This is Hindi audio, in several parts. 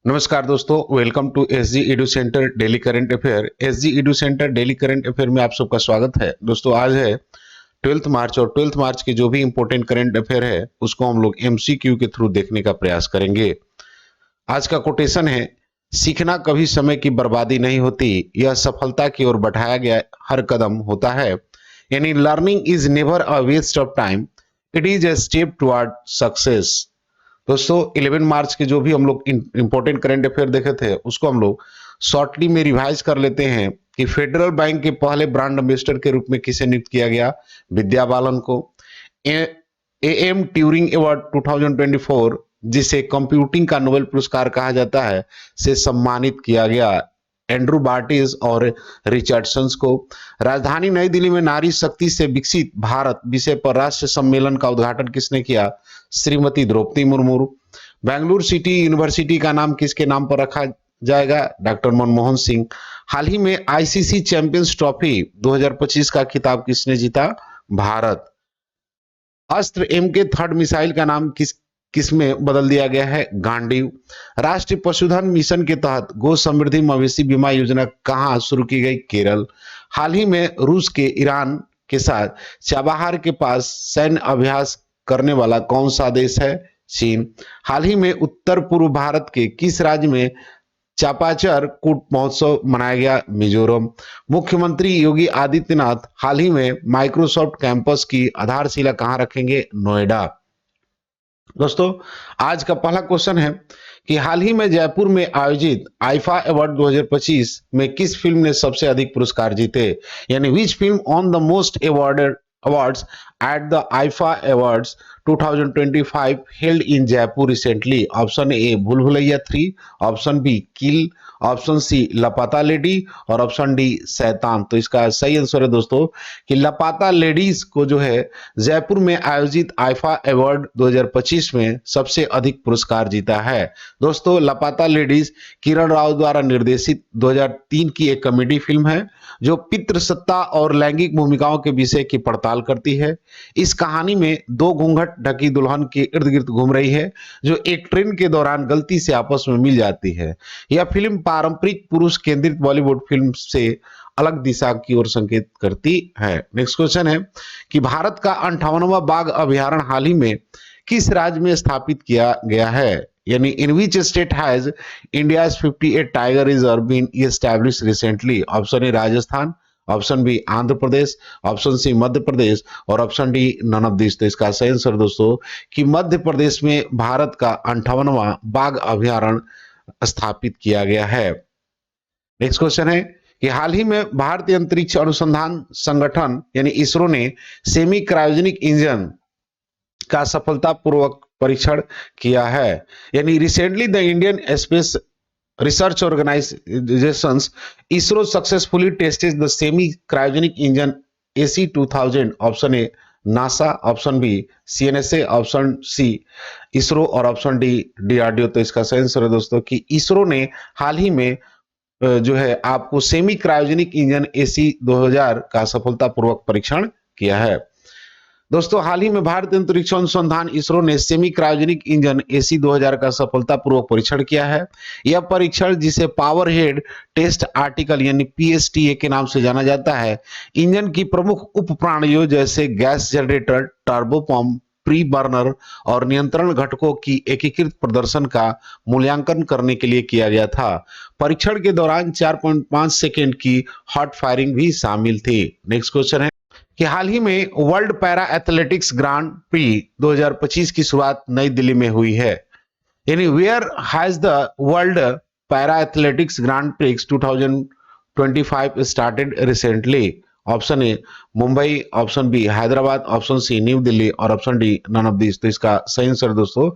नमस्कार दोस्तों, welcome to SG edu centre daily current affair. SG edu centre daily current affair में आप सबका स्वागत है। दोस्तों, आज है 12 मार्च और 12 मार्च की जो भी इंपॉर्टेंट करंट अफेयर है उसको हम लोग एमसीक्यू के थ्रू देखने का प्रयास करेंगे। आज का कोटेशन है, सीखना कभी समय की बर्बादी नहीं होती, यह सफलता की ओर बढ़ाया गया हर कदम होता है। यानी learning is never a waste of time, it is a step toward success. दोस्तों, 11 मार्च के जो भी हम लोग इंपॉर्टेंट करंट अफेयर देखे थे उसको हम लोग शॉर्टली में रिवाइज कर लेते हैं कि फेडरल बैंक के पहले ब्रांड एम्बेसडर के रूप में किसे नियुक्त किया गया? विद्या बालन को। एम ट्यूरिंग अवार्ड 2024, जिसे कंप्यूटिंग का नोबेल पुरस्कार कहा जाता है, से सम्मानित किया गया एंड्रू बार्टिस और रिचर्डसन को। राजधानी नई दिल्ली में नारी शक्ति से विकसित भारत विषय पर राष्ट्रीय सम्मेलन का उद्घाटन किसने किया? श्रीमती द्रौपदी मुर्मू। बेंगलुरु सिटी यूनिवर्सिटी का नाम किसके नाम पर रखा जाएगा? डॉक्टर मनमोहन सिंह। हाल ही में आईसीसी चैंपियंस ट्रॉफी 2025 का खिताब किसने जीता? भारत। अस्त्र एम के थर्ड मिसाइल का नाम किस में बदल दिया गया है? गांडीव। राष्ट्रीय पशुधन मिशन के तहत गो समृद्धि मवेशी बीमा योजना कहां शुरू की गई? केरल। हाल ही में रूस के ईरान के साथ चाबहार के पास सैन्य अभ्यास करने वाला कौन सा देश है? चीन। हाल ही में उत्तर पूर्व भारत के किस राज्य में चापाचर कूट महोत्सव मनाया गया? मिजोरम। मुख्यमंत्री योगी आदित्यनाथ हाल ही में माइक्रोसॉफ्ट कैंपस की आधारशिला कहां रखेंगे? नोएडा। दोस्तों, आज का पहला क्वेश्चन है कि हाल ही में जयपुर में आयोजित आईफा अवार्ड 2025 में किस फिल्म ने सबसे अधिक पुरस्कार जीते? यानी which film on the most awarded awards at the IFA Awards 2025 held in Jaipur recently? Option A भूल भुलैया 3, ऑप्शन बी किल, ऑप्शन सी लापता लेडी और ऑप्शन डी शैतान। तो इसका सही आंसर है दोस्तों कि लापता लेडीज को जो है जयपुर में आयोजित आईफा अवार्ड 2025 में सबसे अधिक पुरस्कार जीता है। दोस्तों, लापता लेडीज किरण राव द्वारा निर्देशित 2003 की एक कॉमेडी फिल्म है जो पितृसत्ता और लैंगिक भूमिकाओं के विषय की पड़ताल करती है। इस कहानी में दो घूंघट ढकी दुल्हन के इर्द गिर्द घूम रही है जो एक ट्रेन के दौरान गलती से आपस में मिल जाती है। यह फिल्म पारंपरिक पुरुष केंद्रित बॉलीवुड फिल्म से अलग दिशा की ओर संकेत करती है। नेक्स्ट क्वेश्चन है कि भारत का 58वां बाघ अभ्यारण्य हाल ही में किस राज्य में स्थापित किया गया है? यानी in which state has India's 58 tiger reserve been established recently? Option A Rajasthan, option B Andhra Pradesh, option C Madhya Pradesh और option D none of this. तो इसका सही आंसर दोस्तों कि मध्य प्रदेश में भारत का 58वां बाघ अभ्यारण्य स्थापित किया गया है। नेक्स्ट क्वेश्चन है कि हाल ही में भारतीय अंतरिक्ष अनुसंधान संगठन यानी इसरो ने सेमी क्रायोजेनिक इंजन का सफलतापूर्वक परीक्षण किया है। यानी recently the Indian Space Research Organisations ISRO successfully tested the semi cryogenic engine AC 2000। Option A NASA, option B CNSA, option C ISRO और ऑप्शन डी डीआरडीओ। तो इसका सही आंसर है दोस्तों कि इसरो ने हाल ही में जो है आपको सेमी क्रायोजेनिक इंजन एसी 2000 का सफलतापूर्वक परीक्षण किया है। दोस्तों, हाल ही में भारतीय अंतरिक्ष अनुसंधान इसरो ने सेमी क्रायोजेनिक इंजन एसी 2000 का सफलतापूर्वक परीक्षण किया है। यह परीक्षण, जिसे पावर हेड टेस्ट आर्टिकल यानी पीएसटीए के नाम से जाना जाता है, इंजन की प्रमुख उप प्रणालियों जैसे gas generator, turbo pump, pre burner और नियंत्रण घटकों की एकीकृत प्रदर्शन का मूल्यांकन करने के लिए किया गया था। परीक्षण के दौरान 4.5 सेकेंड की हॉट फायरिंग भी शामिल थी। नेक्स्ट क्वेश्चन है कि हाल ही में World Para Athletics Grand Prix 2025 की शुरुआत नई दिल्ली में हुई है। यानी where has the World Para Athletics Grand Prix 2025 started recently? Option A Mumbai, option B Hyderabad, option C New Delhi और option D none of this. तो इसका सही आंसर दोस्तों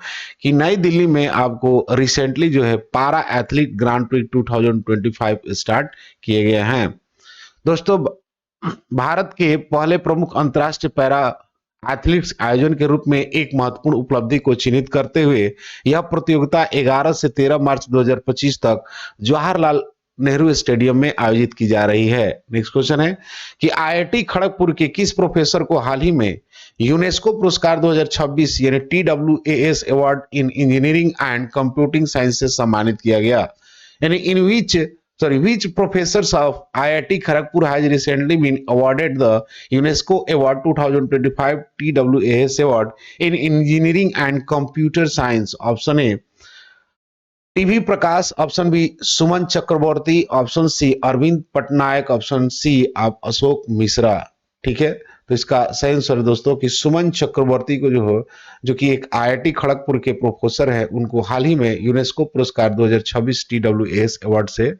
कि नई दिल्ली में आपको रिसेंटली जो है para athlete grand Prix 2025 start किए गए हैं। दोस्तों, भारत के पहले प्रमुख अंतर्राष्ट्रीय पैरा एथलीट्स आयोजन के रूप में एक महत्वपूर्ण उपलब्धि को चिन्हित करते हुए यह प्रतियोगिता 11 से 13 मार्च 2025 तक जवाहरलाल नेहरू स्टेडियम में आयोजित की जा रही है। नेक्स्ट क्वेश्चन है कि आईआईटी खड़गपुर के किस प्रोफेसर को हाल ही में यूनेस्को पुरस्कार 2026 यानी TWAS award in engineering and computing science से सम्मानित किया गया? यानी इन which professors of IIT Kharagpur has recently been awarded the UNESCO Award 2025 TWAS Award in Engineering and Computer Science? Option A T V Prakash, option B Suman Chakraborty, option C Arvind Patnaik, option C आप अशोक मिश्रा। ठीक है, तो इसका सही आंसर है दोस्तों कि सुमन चक्रवर्ती को जो कि एक आईआईटी खड़गपुर के प्रोफेसर है, उनको हाल ही में यूनेस्को पुरस्कार 2026 TWAS अवार्ड से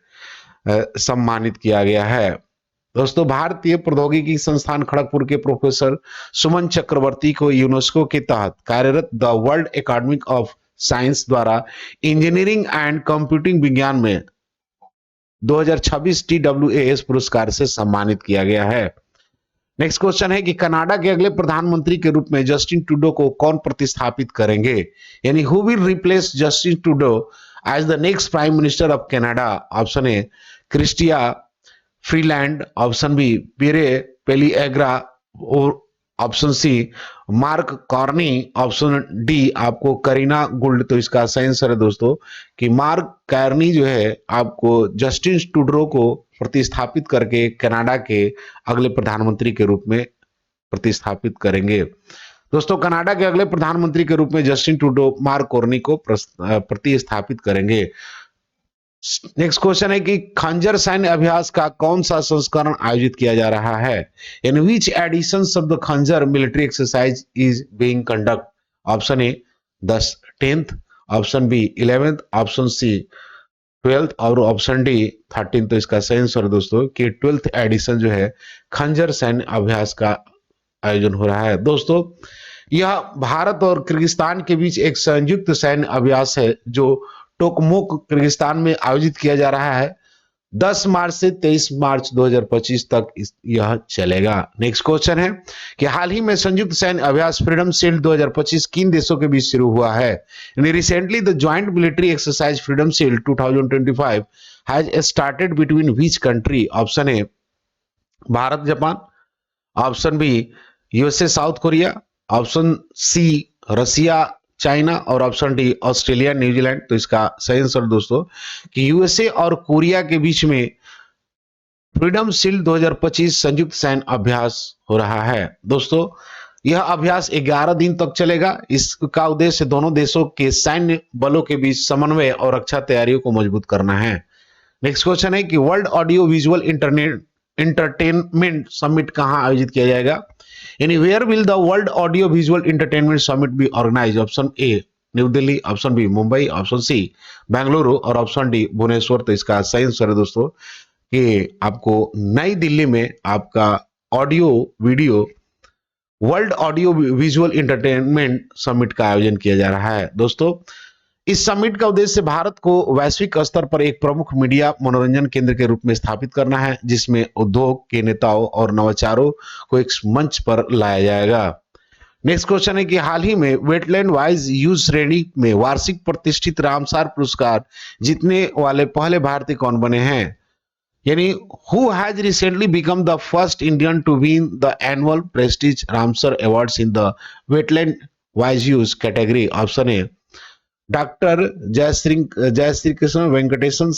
सम्मानित किया गया है। दोस्तों, भारतीय प्रौद्योगिकी संस्थान खड़गपुर के प्रोफेसर सुमन चक्रवर्ती को यूनेस्को के तहत कार्यरत the world academy of science द्वारा इंजीनियरिंग एंड कंप्यूटिंग विज्ञान में 2026 TWAS पुरस्कार से सम्मानित किया गया है। नेक्स्ट क्वेश्चन है कि कनाडा के अगले प्रधानमंत्री के रूप में जस्टिन ट्रूडो को कौन प्रतिस्थापित करेंगे? यानी who will replace Justin Trudeau as the next prime minister of Canada? Option A Chrystia Freeland, option B Pierre Poilievre, और option C Mark Carney, option D आपको करीना गुल्ड। तो इसका सही आंसर है दोस्तों कि मार्क कार्नी जो है आपको जस्टिन ट्रूडो को प्रतिस्थापित करके कनाडा के अगले प्रधानमंत्री के रूप में प्रतिस्थापित करेंगे। दोस्तों, कनाडा के अगले प्रधानमंत्री के रूप में जस्टिन ट्रूडो मार्क कार्नी को प्रतिस्थापित करेंगे। नेक्स्ट क्वेश्चन है कि खंजर सैन्य अभ्यास का कौन सा संस्करण आयोजित किया जा रहा है? In which edition of the Khanjar military exercise is being conduct? Option A 10th, option B 11th, option C 12th और ऑप्शन डी 13th। तो इसका सही आंसर दोस्तों कि 12th एडिशन जो है खंजर सैन्य अभ्यास का आयोजन हो रहा है। दोस्तों, यह भारत और किर्गिस्तान के बीच एक संयुक्त सैन्य अभ्यास है जो टोकमोक किर्गिस्तान में आयोजित किया जा रहा है। 10 मार्च से 23 मार्च 2025 तक यह चलेगा। नेक्स्ट क्वेश्चन है कि हाल ही में संयुक्त सैन्य अभ्यास फ्रीडम शील्ड 2025 किन देशों के बीच शुरू हुआ है? Recently the joint military exercise freedom shield 2025 has started between which country? Option A Bharat Japan, option B USA South Korea, option C Russia China और ऑप्शन डी ऑस्ट्रेलिया न्यूजीलैंड। तो इसका सही आंसर दोस्तों कि यूएसए और कोरिया के बीच में फ्रीडम शील्ड 2025 संयुक्त सैन्य अभ्यास हो रहा है। दोस्तों, यह अभ्यास 11 दिन तक चलेगा। इसका उद्देश्य दोनों देशों के सैन्य बलों के बीच समन्वय और रक्षा तैयारियों को मजबूत करना है। नेक्स्ट क्वेश्चन है कि world audio visual entertainment summit कहां आयोजित किया जाएगा? यानी where will the world audio visual entertainment summit be organize? Option A New Delhi, option B Mumbai, option C Bengaluru और ऑप्शन डी भुवनेश्वर। तो इसका सही आंसर है दोस्तों कि आपको नई दिल्ली में आपका audio video world audio visual entertainment summit का आयोजन किया जा रहा है। दोस्तों, इस समिट का उद्देश्य भारत को वैश्विक स्तर पर एक प्रमुख मीडिया मनोरंजन केंद्र के रूप में स्थापित करना है, जिसमें उद्योग के नेताओं और नवाचारों को एक मंच पर लाया जाएगा। नेक्स्ट क्वेश्चन है कि हाल ही में वेटलैंड वाइज यूज श्रेणी में वार्षिक प्रतिष्ठित रामसर पुरस्कार जीतने वाले पहले भारतीय कौन बने हैं? यानी who has recently become the first Indian to win the annual prestige Ramsar awards in the wetland wise use category? Option A doctor Jayashree Krishna Venkatesan,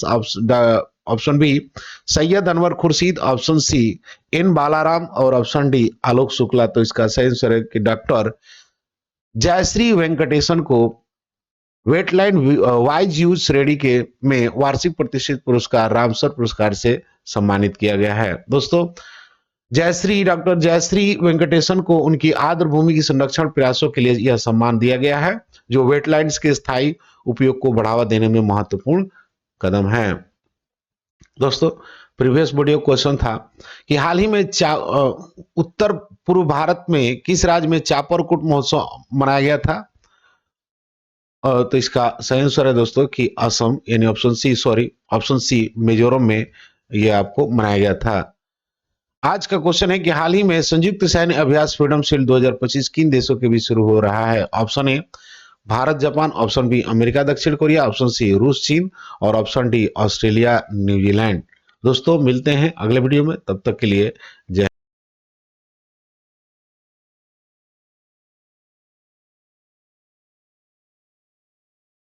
option B Syed Anwar Khurshid, option C N Balaram और ऑप्शन डी आलोक शुक्ला। तो इसका सही आंसर है कि डॉक्टर जयश्री वेंकटेशन को वेटलैंड वाइज यूज श्रेणी के में वार्षिक प्रतिष्ठित पुरस्कार रामसर पुरस्कार से सम्मानित किया गया है। दोस्तों, डॉक्टर जयश्री वेंकटेशन को उनकी आर्द्र भूमि की संरक्षण प्रयासों के लिए यह सम्मान दिया गया है, जो वेटलैंड्स के स्थायी उपयोग को बढ़ावा देने में महत्वपूर्ण कदम है। दोस्तों, प्रीवियस वीडियो क्वेश्चन था कि हाल ही में उत्तर पूर्व भारत में किस राज्य में चापरकूट महोत्सव मनाया गया था? तो इसका सही आंसर है दोस्तों कि असम, यानी ऑप्शन सी मिजोरम में यह आपको मनाया गया था। आज का क्वेश्चन है कि हाल ही में संयुक्त सैन्य अभ्यास फ्रीडम शील्ड 2025 किन देशों के बीच शुरू हो रहा है? Option A Bharat Japan, option B America दक्षिण कोरिया, ऑप्शन सी रूस चीन और ऑप्शन डी ऑस्ट्रेलिया न्यूजीलैंड। दोस्तों मिलते हैं अगले वीडियो में, तब तक के लिए जय